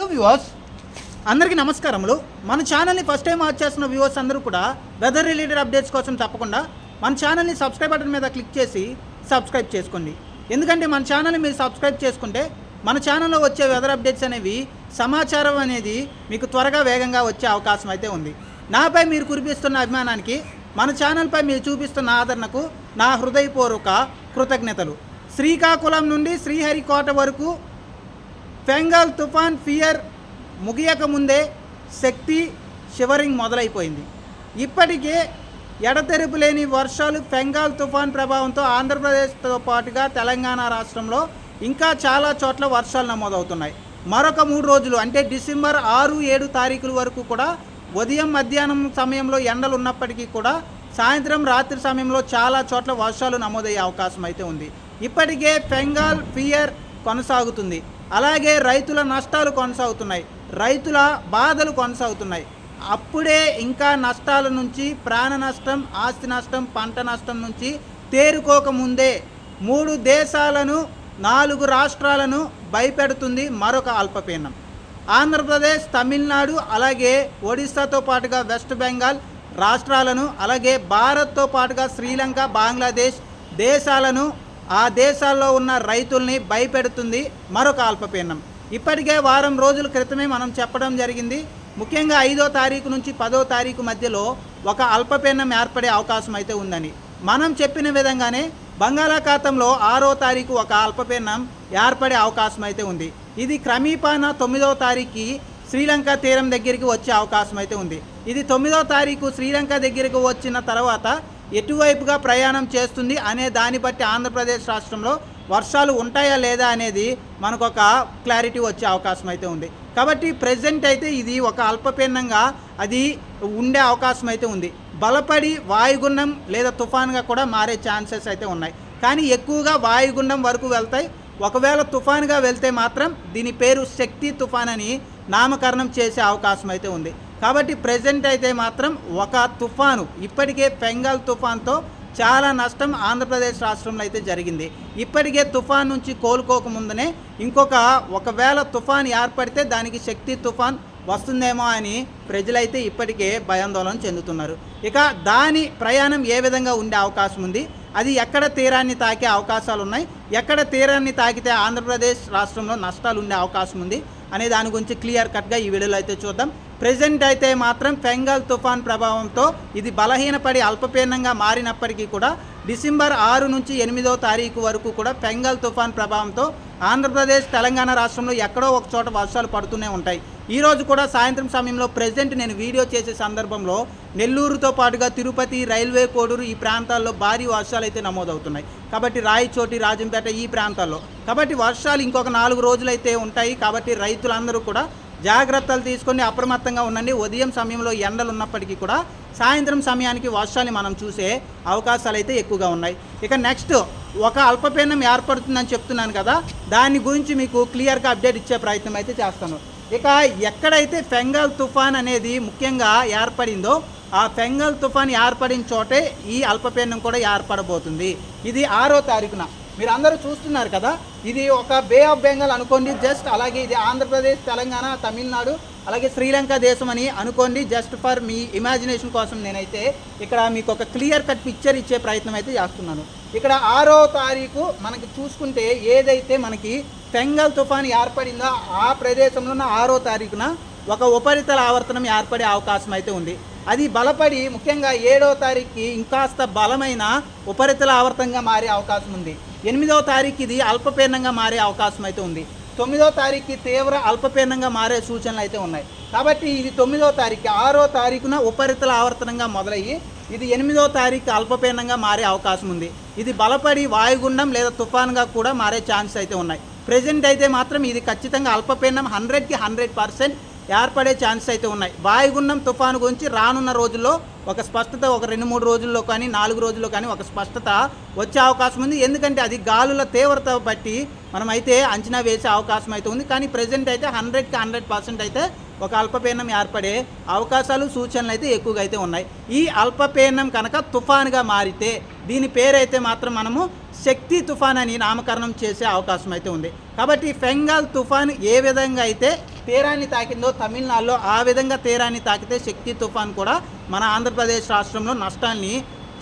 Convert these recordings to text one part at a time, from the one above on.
Hello viewers, అందరికీ నమస్కారములు. మన ఛానల్ని ఫస్ట్ టైం వాచ్ చేస్తున్న వ్యూవర్స్ అందరూ కూడా వెదర్ రిలేటెడ్ అప్డేట్స్ కోసం తప్పకుండా మన ఛానల్ని సబ్స్క్రైబ్ బటన్ మీద క్లిక్ చేసి సబ్స్క్రైబ్ చేసుకోండి. ఎందుకంటే మన ఛానల్ని మీరు సబ్స్క్రైబ్ చేసుకుంటే మన ఛానల్లో వచ్చే వెదర్ అప్డేట్స్ అనేవి సమాచారం అనేది మీకు త్వరగా వేగంగా వచ్చే అవకాశం అయితే ఉంది. నాపై మీరు కురిపిస్తున్న అభిమానానికి, మన ఛానల్పై మీరు చూపిస్తున్న ఆదరణకు నా హృదయపూర్వక కృతజ్ఞతలు. శ్రీకాకుళం నుండి శ్రీహరికోట వరకు ఫెంగల్ తుఫాన్ ఫియర్ ముగియక ముందే శక్తి షివరింగ్ మొదలైపోయింది. ఇప్పటికే ఎడతెరిపి లేని వర్షాలు ఫెంగాల్ తుఫాన్ ప్రభావంతో ఆంధ్రప్రదేశ్తో పాటుగా తెలంగాణ రాష్ట్రంలో ఇంకా చాలా చోట్ల వర్షాలు నమోదవుతున్నాయి. మరొక 3 రోజులు అంటే డిసెంబర్ 6, 7 తారీఖుల వరకు కూడా ఉదయం మధ్యాహ్నం సమయంలో ఎండలు ఉన్నప్పటికీ కూడా సాయంత్రం రాత్రి సమయంలో చాలా చోట్ల వర్షాలు నమోదయ్యే అవకాశం అయితే ఉంది. ఇప్పటికే ఫెంగాల్ ఫియర్ కొనసాగుతుంది. అలాగే రైతుల నష్టాలు కొనసాగుతున్నాయి, రైతుల బాధలు కొనసాగుతున్నాయి. అప్పుడే ఇంకా నష్టాల నుంచి, ప్రాణ నష్టం, ఆస్తి నష్టం, పంట నష్టం నుంచి తేరుకోకముందే 3 దేశాలను, 4 రాష్ట్రాలను భయపెడుతుంది మరొక అల్పపీడనం. ఆంధ్రప్రదేశ్, తమిళనాడు, అలాగే ఒడిశాతో పాటుగా వెస్ట్ బెంగాల్ రాష్ట్రాలను, అలాగే భారత్తో పాటుగా శ్రీలంక, బంగ్లాదేశ్ దేశాలను, ఆ దేశాల్లో ఉన్న రైతుల్ని భయపెడుతుంది మరొక అల్పపీడనం. ఇప్పటికే వారం రోజుల క్రితమే మనం చెప్పడం జరిగింది. ముఖ్యంగా 5వ తారీఖు నుంచి 10వ తారీఖు మధ్యలో ఒక అల్పపీడనం ఏర్పడే అవకాశం అయితే ఉందని మనం చెప్పిన విధంగానే బంగాళాఖాతంలో 6వ తారీఖు ఒక అల్పపీడనం ఏర్పడే అవకాశం అయితే ఉంది. ఇది క్రమేపాన 9వ తారీఖుకి శ్రీలంక తీరం దగ్గరికి వచ్చే అవకాశం అయితే ఉంది. ఇది 9వ తారీఖు శ్రీలంక దగ్గరికి వచ్చిన తర్వాత ఎటువైపుగా ప్రయాణం చేస్తుంది అనే దాన్ని బట్టి ఆంధ్రప్రదేశ్ రాష్ట్రంలో వర్షాలు ఉంటాయా లేదా అనేది మనకు ఒక క్లారిటీ వచ్చే అవకాశం అయితే ఉంది. కాబట్టి ప్రెజెంట్ అయితే ఇది ఒక అల్పపీడనంగా అది ఉండే అవకాశం అయితే ఉంది. బలపడి వాయుగుండం లేదా తుఫాన్గా కూడా మారే ఛాన్సెస్ అయితే ఉన్నాయి. కానీ ఎక్కువగా వాయుగుండం వరకు వెళ్తాయి. ఒకవేళ తుఫాన్గా వెళ్తే మాత్రం దీని పేరు శక్తి తుఫాన్ అని నామకరణం చేసే అవకాశం అయితే ఉంది. కాబట్టి ప్రెజెంట్ అయితే మాత్రం ఒక తుఫాను, ఇప్పటికే ఫెంగల్ తుఫాన్తో చాలా నష్టం ఆంధ్రప్రదేశ్ రాష్ట్రంలో అయితే జరిగింది. ఇప్పటికే తుఫాన్ నుంచి కోలుకోకముందునే ఒకవేళ తుఫాన్ ఏర్పడితే దానికి శక్తి తుఫాన్ వస్తుందేమో అని ప్రజలైతే ఇప్పటికే భయాందోళన చెందుతున్నారు. ఇక దాని ప్రయాణం ఏ విధంగా ఉండే అవకాశం ఉంది, అది ఎక్కడ తీరాన్ని తాకే అవకాశాలు ఉన్నాయి, ఎక్కడ తీరాన్ని తాకితే ఆంధ్రప్రదేశ్ రాష్ట్రంలో నష్టాలు ఉండే అవకాశం ఉంది అనే దాని గురించి క్లియర్ కట్గా ఈ వీడియోలో అయితే చూద్దాం. ప్రెజెంట్ అయితే మాత్రం ఫెంగల్ తుఫాన్ ప్రభావంతో ఇది బలహీనపడి అల్పపీడనంగా మారినప్పటికీ కూడా డిసెంబర్ 6 నుంచి 8వ తారీఖు వరకు కూడా ఫెంగల్ తుఫాన్ ప్రభావంతో ఆంధ్రప్రదేశ్, తెలంగాణ రాష్ట్రంలో ఎక్కడో ఒక చోట వర్షాలు పడుతూనే ఉంటాయి. ఈరోజు కూడా సాయంత్రం సమయంలో ప్రెజెంట్ నేను వీడియో చేసే సందర్భంలో నెల్లూరుతో పాటుగా తిరుపతి, రైల్వే కోడూరు ఈ ప్రాంతాల్లో భారీ వర్షాలు అయితే నమోదవుతున్నాయి. కాబట్టి రాయచోటి, రాజంపేట ఈ ప్రాంతాల్లో కాబట్టి వర్షాలు ఇంకొక 4 రోజులైతే ఉంటాయి. కాబట్టి రైతులందరూ కూడా జాగ్రత్తలు తీసుకొని అప్రమత్తంగా ఉండండి. ఉదయం సమయంలో ఎండలు ఉన్నప్పటికీ కూడా సాయంత్రం సమయానికి వర్షాలు మనం చూసే అవకాశాలు అయితే ఎక్కువగా ఉన్నాయి. ఇక నెక్స్ట్ ఒక అల్పపీడనం ఏర్పడుతుందని చెప్తున్నాను కదా, దాని గురించి మీకు క్లియర్గా అప్డేట్ ఇచ్చే ప్రయత్నం అయితే చేస్తాను. ఇక ఎక్కడైతే ఫెంగల్ తుఫాన్ అనేది ముఖ్యంగా ఏర్పడిందో ఆ ఫెంగల్ తుఫాన్ ఏర్పడిన చోటే ఈ అల్పపీడనం కూడా ఏర్పడబోతుంది. ఇది 6వ తారీఖున మీరు అందరూ చూస్తున్నారు కదా, ఇది ఒక బే ఆఫ్ బెంగాల్ అనుకోండి జస్ట్. అలాగే ఇది ఆంధ్రప్రదేశ్, తెలంగాణ, తమిళనాడు, అలాగే శ్రీలంక దేశం అని అనుకోండి. జస్ట్ ఫర్ మీ ఇమాజినేషన్ కోసం నేనైతే ఇక్కడ మీకు ఒక క్లియర్ కట్ పిక్చర్ ఇచ్చే ప్రయత్నం అయితే చేస్తున్నాను. ఇక్కడ 6వ తారీఖు మనకి చూసుకుంటే ఏదైతే మనకి ఫెంగల్ తుఫాన్ ఏర్పడిందో ఆ ప్రదేశంలో 6వ తారీఖున ఒక ఉపరితల ఆవర్తనం ఏర్పడే అవకాశం అయితే ఉంది. అది బలపడి ముఖ్యంగా 7వ తారీఖుకి ఇంకాస్త బలమైన ఉపరితల ఆవర్తనంగా మారే అవకాశం ఉంది. 8వ తారీఖు ఇది అల్పపీడనంగా మారే అవకాశం అయితే ఉంది. 9వ తారీఖుకి తీవ్ర అల్పపీడనంగా మారే సూచనలు అయితే ఉన్నాయి. కాబట్టి ఇది 9వ తారీఖు, 6వ తారీఖున ఉపరితల ఆవర్తనంగా మొదలయ్యి ఇది 8వ తారీఖు అల్పపీడనంగా మారే అవకాశం ఉంది. ఇది బలపడి వాయుగుండం లేదా తుఫాన్గా కూడా మారే ఛాన్స్ అయితే ఉన్నాయి. ప్రెజెంట్ అయితే మాత్రం ఇది ఖచ్చితంగా అల్పపీడనం 100కి 100% ఏర్పడే ఛాన్స్ అయితే ఉన్నాయి. వాయుగుండం తుఫాను గురించి రానున్న రోజుల్లో ఒక స్పష్టత, ఒక 2-3 రోజుల్లో కానీ 4 రోజుల్లో కానీ ఒక స్పష్టత వచ్చే అవకాశం ఉంది. ఎందుకంటే అది గాలుల తీవ్రత బట్టి మనమైతే అంచనా వేసే అవకాశం అయితే ఉంది. కానీ ప్రెజెంట్ అయితే 100కి 100% అయితే ఒక అల్పపీడనం ఏర్పడే అవకాశాలు, సూచనలు అయితే ఎక్కువగా అయితే ఉన్నాయి. ఈ అల్పపీడనం కనుక తుఫానుగా మారితే దీని పేరైతే మాత్రం మనము శక్తి తుఫాన్ అని నామకరణం చేసే అవకాశం అయితే ఉంది. కాబట్టి ఫెంగాల్ తుఫాన్ ఏ విధంగా అయితే తీరాన్ని తాకిందో తమిళనాడులో, ఆ విధంగా తీరాన్ని తాకితే శక్తి తుఫాన్ కూడా మన ఆంధ్రప్రదేశ్ రాష్ట్రంలో నష్టాన్ని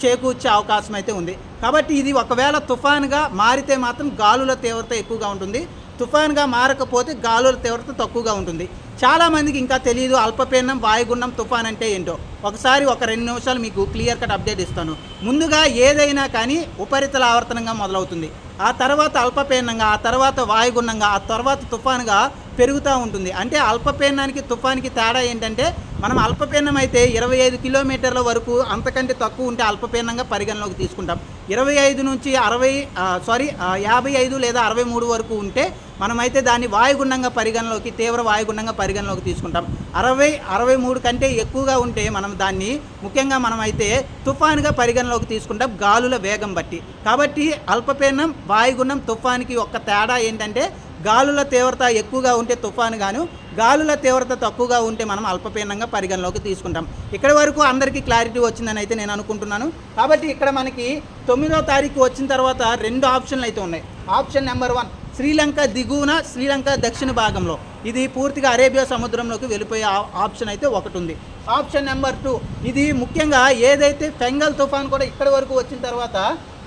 చేకూర్చే అవకాశం అయితే ఉంది. కాబట్టి ఇది ఒకవేళ తుఫాన్గా మారితే మాత్రం గాలుల తీవ్రత ఎక్కువగా ఉంటుంది, తుఫాన్గా మారకపోతే గాలుల తీవ్రత తక్కువగా ఉంటుంది. చాలామందికి ఇంకా తెలియదు అల్పపీడనం, వాయుగుండం, తుఫాన్ అంటే ఏంటో. ఒకసారి ఒక 2 నిమిషాలు మీకు క్లియర్ కట్ అప్డేట్ ఇస్తాను. ముందుగా ఏదైనా కానీ ఉపరితల ఆవర్తనంగా మొదలవుతుంది, ఆ తర్వాత అల్పపీడనంగా, ఆ తర్వాత వాయుగుండంగా, ఆ తర్వాత తుఫాన్గా పెరుగుతూ ఉంటుంది. అంటే అల్పపీడనానికి తుఫాన్కి తేడా ఏంటంటే, మనం అల్పపీడనం అయితే 25 కిలోమీటర్ల వరకు అంతకంటే తక్కువ ఉంటే అల్పపీడనంగా పరిగణలోకి తీసుకుంటాం. 25 నుంచి 55 లేదా 63 వరకు ఉంటే మనమైతే దాన్ని వాయుగుండంగా పరిగణలోకి, తీవ్ర వాయుగుండంగా పరిగణలోకి తీసుకుంటాం. 63 కంటే ఎక్కువగా ఉంటే మనం దాన్ని ముఖ్యంగా మనమైతే తుఫాన్గా పరిగణలోకి తీసుకుంటాం గాలుల వేగం బట్టి. కాబట్టి అల్పపీడనం, వాయుగుండం, తుఫాన్కి ఒక్క తేడా ఏంటంటే గాలుల తీవ్రత ఎక్కువగా ఉంటే తుఫాను గాను, గాలుల తీవ్రత తక్కువగా ఉంటే మనం అల్పపీడనంగా పరిగణలోకి తీసుకుంటాం. ఇక్కడి వరకు అందరికీ క్లారిటీ వచ్చిందని అయితే నేను అనుకుంటున్నాను. కాబట్టి ఇక్కడ మనకి 9వ తారీఖు వచ్చిన తర్వాత 2 ఆప్షన్లు అయితే ఉన్నాయి. ఆప్షన్ నెంబర్ 1 శ్రీలంక దిగువన, శ్రీలంక దక్షిణ భాగంలో, ఇది పూర్తిగా అరేబియా సముద్రంలోకి వెళ్ళిపోయే ఆప్షన్ అయితే ఒకటి ఉంది. ఆప్షన్ నెంబర్ 2 ఇది ముఖ్యంగా ఏదైతే ఫెంగల్ తుఫాన్ కూడా ఇక్కడి వరకు వచ్చిన తర్వాత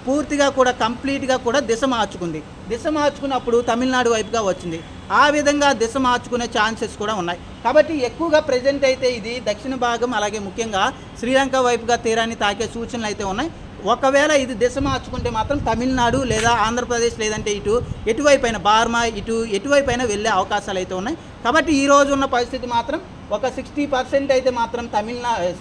పూర్తిగా కూడా కంప్లీట్గా కూడా దిశ మార్చుకున్నప్పుడు తమిళనాడు వైపుగా వచ్చింది. ఆ విధంగా దిశ మార్చుకునే ఛాన్సెస్ కూడా ఉన్నాయి. కాబట్టి ఎక్కువగా ప్రజెంట్ అయితే ఇది దక్షిణ భాగం, అలాగే ముఖ్యంగా శ్రీలంక వైపుగా తీరాన్ని తాకే సూచనలు అయితే ఉన్నాయి. ఒకవేళ ఇది దిశ మార్చుకుంటే మాత్రం తమిళనాడు లేదా ఆంధ్రప్రదేశ్ లేదంటే ఎటువైపైన బార్మా ఎటువైపైన వెళ్ళే అవకాశాలు అయితే ఉన్నాయి. కాబట్టి ఈ రోజు ఉన్న పరిస్థితి మాత్రం ఒక 60% అయితే మాత్రం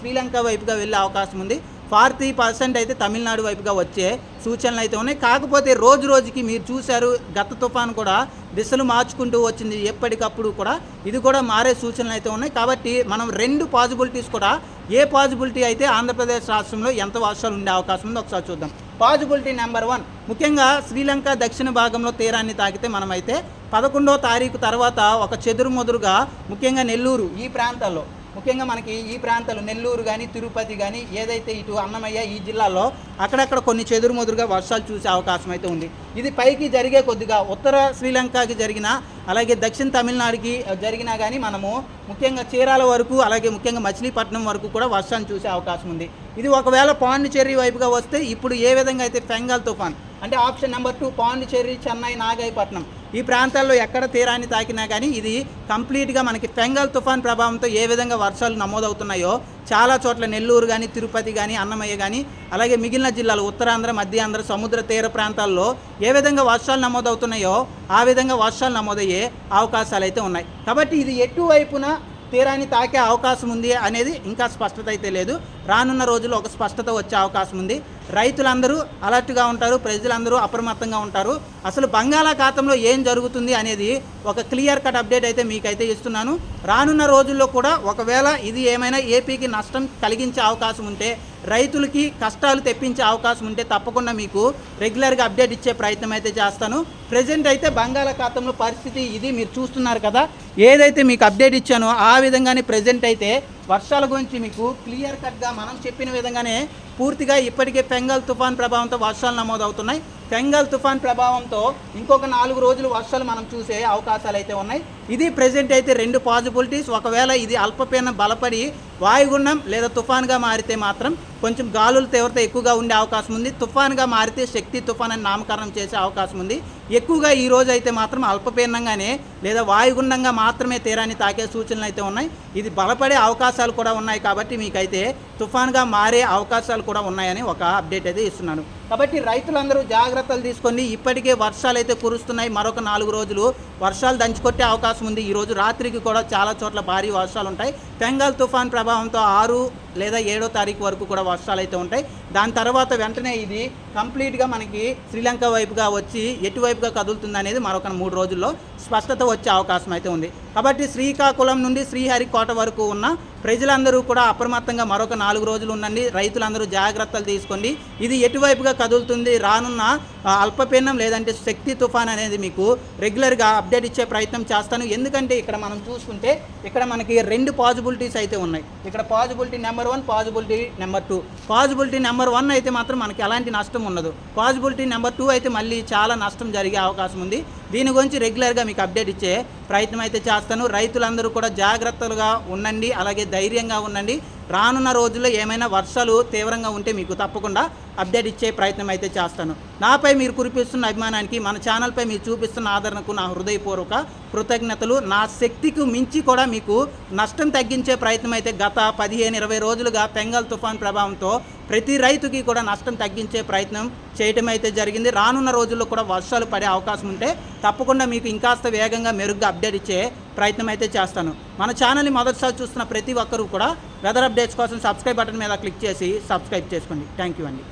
శ్రీలంక వైపుగా వెళ్ళే అవకాశం ఉంది. 40% అయితే తమిళనాడు వైపుగా వచ్చే సూచనలు అయితే ఉన్నాయి. కాకపోతే రోజుకి మీరు చూశారు, గత తుఫాను కూడా దిశలు మార్చుకుంటూ వచ్చింది. ఎప్పటికప్పుడు కూడా ఇది కూడా మారే సూచనలు అయితే ఉన్నాయి. కాబట్టి మనం 2 పాజిబిలిటీస్ కూడా, ఏ పాజిబిలిటీ అయితే ఆంధ్రప్రదేశ్ రాష్ట్రంలో ఎంత వర్షాలు ఉండే అవకాశం ఉందో ఒకసారి చూద్దాం. పాజిబిలిటీ నెంబర్ 1 ముఖ్యంగా శ్రీలంక దక్షిణ భాగంలో తీరాన్ని తాకితే మనమైతే 11వ తారీఖు తర్వాత ఒక చెదురుమదురుగా ముఖ్యంగా నెల్లూరు ఈ ప్రాంతాల్లో, ముఖ్యంగా మనకి ఈ ప్రాంతాలు నెల్లూరు కానీ, తిరుపతి కానీ, ఏదైతే ఇటు అన్నమయ్య ఈ జిల్లాలో అక్కడక్కడ కొన్ని చెదురుమదురుగా వర్షాలు చూసే అవకాశం అయితే ఉంది. ఇది పైకి జరిగే కొద్దిగా ఉత్తర శ్రీలంకకి జరిగినా, అలాగే దక్షిణ తమిళనాడుకి జరిగినా కానీ మనము ముఖ్యంగా చీరాల వరకు, అలాగే ముఖ్యంగా మచిలీపట్నం వరకు కూడా వర్షాన్ని చూసే అవకాశం ఉంది. ఇది ఒకవేళ పాండిచేరి వైపుగా వస్తే ఇప్పుడు ఏ విధంగా అయితే ఫెంగల్ తుఫాన్ అంటే ఆప్షన్ నెంబర్ 2 పాండిచేరి, చెన్నై, నాగైపట్నం ఈ ప్రాంతాల్లో ఎక్కడ తీరాన్ని తాకినా కానీ ఇది కంప్లీట్గా మనకి ఫెంగల్ తుఫాన్ ప్రభావంతో ఏ విధంగా వర్షాలు నమోదవుతున్నాయో చాలా చోట్ల నెల్లూరు కానీ, తిరుపతి కానీ, అన్నమయ్య కానీ, అలాగే మిగిలిన జిల్లాలు ఉత్తరాంధ్ర, మధ్యాంధ్ర, సముద్ర తీర ప్రాంతాల్లో ఏ విధంగా వర్షాలు నమోదవుతున్నాయో ఆ విధంగా వర్షాలు నమోదయ్యే అవకాశాలు అయితే ఉన్నాయి. కాబట్టి ఇది ఎటువైపున తీరాన్ని తాకే అవకాశం ఉంది అనేది ఇంకా స్పష్టత అయితే లేదు. రానున్న రోజుల్లో ఒక స్పష్టత వచ్చే అవకాశం ఉంది. రైతులందరూ అలర్ట్గా ఉంటారు, ప్రజలందరూ అప్రమత్తంగా ఉంటారు. అసలు బంగాళాఖాతంలో ఏం జరుగుతుంది అనేది ఒక క్లియర్ కట్ అప్డేట్ అయితే మీకైతే ఇస్తున్నాను. రానున్న రోజుల్లో కూడా ఒకవేళ ఇది ఏమైనా ఏపీకి నష్టం కలిగించే అవకాశం ఉంటే, రైతులకి కష్టాలు తెప్పించే అవకాశం ఉంటే తప్పకుండా మీకు రెగ్యులర్గా అప్డేట్ ఇచ్చే ప్రయత్నం అయితే చేస్తాను. ప్రజెంట్ అయితే బంగాళాఖాతంలో పరిస్థితి ఇది మీరు చూస్తున్నారు కదా, ఏదైతే మీకు అప్డేట్ ఇచ్చానో ఆ విధంగానే ప్రజెంట్ అయితే వర్షాల గురించి మీకు క్లియర్ కట్గా మనం చెప్పిన విధంగానే పూర్తిగా ఇప్పటికే ఫెంగల్ తుఫాన్ ప్రభావంతో వర్షాలు నమోదవుతున్నాయి. ఫెంగల్ తుఫాన్ ప్రభావంతో ఇంకొక 4 రోజులు వర్షాలు మనం చూసే అవకాశాలు అయితే ఉన్నాయి. ఇది ప్రజెంట్ అయితే 2 పాజిబిలిటీస్. ఒకవేళ ఇది అల్పపీడనం బలపడి వాయుగుండం లేదా తుఫాన్గా మారితే మాత్రం కొంచెం గాలుల తీవ్రత ఎక్కువగా ఉండే అవకాశం ఉంది. తుఫాన్గా మారితే శక్తి తుఫాన్ అని నామకరణం చేసే అవకాశం ఉంది. ఎక్కువగా ఈ రోజు అయితే మాత్రం అల్పపీడనంగానే లేదా వాయుగుండంగా మాత్రమే తీరాన్ని తాకే సూచనలు అయితే ఉన్నాయి. ఇది బలపడే అవకాశాలు కూడా ఉన్నాయి. కాబట్టి మీకైతే తుఫాన్గా మారే అవకాశాలు కూడా ఉన్నాయని ఒక అప్డేట్ అయితే ఇస్తున్నాను. కాబట్టి రైతులందరూ జాగ్రత్తలు తీసుకోండి. ఇప్పటికే వర్షాలు అయితే కురుస్తున్నాయి. మరొక 4 రోజులు వర్షాలు దంచుకొట్టే అవకాశం ఉంది. ఈరోజు రాత్రికి కూడా చాలా చోట్ల భారీ వర్షాలు ఉంటాయి. ఫెంగల్ తుఫాన్ ప్రభావంతో 6 లేదా 7వ తారీఖు వరకు కూడా వర్షాలు అయితే ఉంటాయి. దాని తర్వాత వెంటనే ఇది కంప్లీట్గా మనకి శ్రీలంక వైపుగా వచ్చి ఎటువైపుగా కదులుతుంది అనేది మరొక 3 రోజుల్లో స్పష్టత వచ్చే అవకాశం అయితే ఉంది. కాబట్టి శ్రీకాకుళం నుండి శ్రీహరికోట వరకు ఉన్న ప్రజలందరూ కూడా అప్రమత్తంగా మరొక 4 రోజులు ఉండండి. రైతులందరూ జాగ్రత్తలు తీసుకోండి. ఇది ఎటువైపుగా కదులుతుంది, రానున్న అల్పపీడనం లేదంటే శక్తి తుఫాన్ అనేది మీకు రెగ్యులర్గా అప్డేట్ ఇచ్చే ప్రయత్నం చేస్తాను. ఎందుకంటే ఇక్కడ మనం చూసుకుంటే ఇక్కడ మనకి 2 పాజిబిలిటీస్ అయితే ఉన్నాయి. ఇక్కడ possibility number number 1, possibility number 2. Possibility number 1 అయితే మాత్రం మనకి ఎలాంటి నష్టం ఉండదు. పాజిబిలిటీ నెంబర్ 2 అయితే మళ్ళీ చాలా నష్టం జరిగే అవకాశం ఉంది. దీని గురించి రెగ్యులర్గా మీకు అప్డేట్ ఇచ్చే ప్రయత్నం అయితే చేస్తాను. రైతులందరూ కూడా జాగ్రత్తలుగా ఉండండి, అలాగే ధైర్యంగా ఉండండి. రానున్న రోజుల్లో ఏమైనా వర్షాలు తీవ్రంగా ఉంటే మీకు తప్పకుండా అప్డేట్ ఇచ్చే ప్రయత్నం అయితే చేస్తాను. నాపై మీరు కురిపిస్తున్న అభిమానానికి, మన ఛానల్పై మీరు చూపిస్తున్న ఆదరణకు నా హృదయపూర్వక కృతజ్ఞతలు. నా శక్తికి మించి కూడా మీకు నష్టం తగ్గించే ప్రయత్నం అయితే గత 15-20 రోజులుగా బెంగాల్ తుఫాన్ ప్రభావంతో ప్రతి రైతుకి కూడా నష్టం తగ్గించే ప్రయత్నం చేయటం అయితే జరిగింది. రానున్న రోజుల్లో కూడా వర్షాలు పడే అవకాశం ఉంటే తప్పకుండా మీకు ఇంకాస్త వేగంగా మెరుగ్గా అప్డేట్ ఇచ్చే ప్రయత్నం అయితే చేస్తాను. మన ఛానల్ని మొదటిసారి చూస్తున్న ప్రతి ఒక్కరూ కూడా వెదర్ అప్డేట్స్ కోసం సబ్స్క్రైబ్ బటన్ మీద క్లిక్ చేసి సబ్స్క్రైబ్ చేసుకోండి. థ్యాంక్ యూ అండి.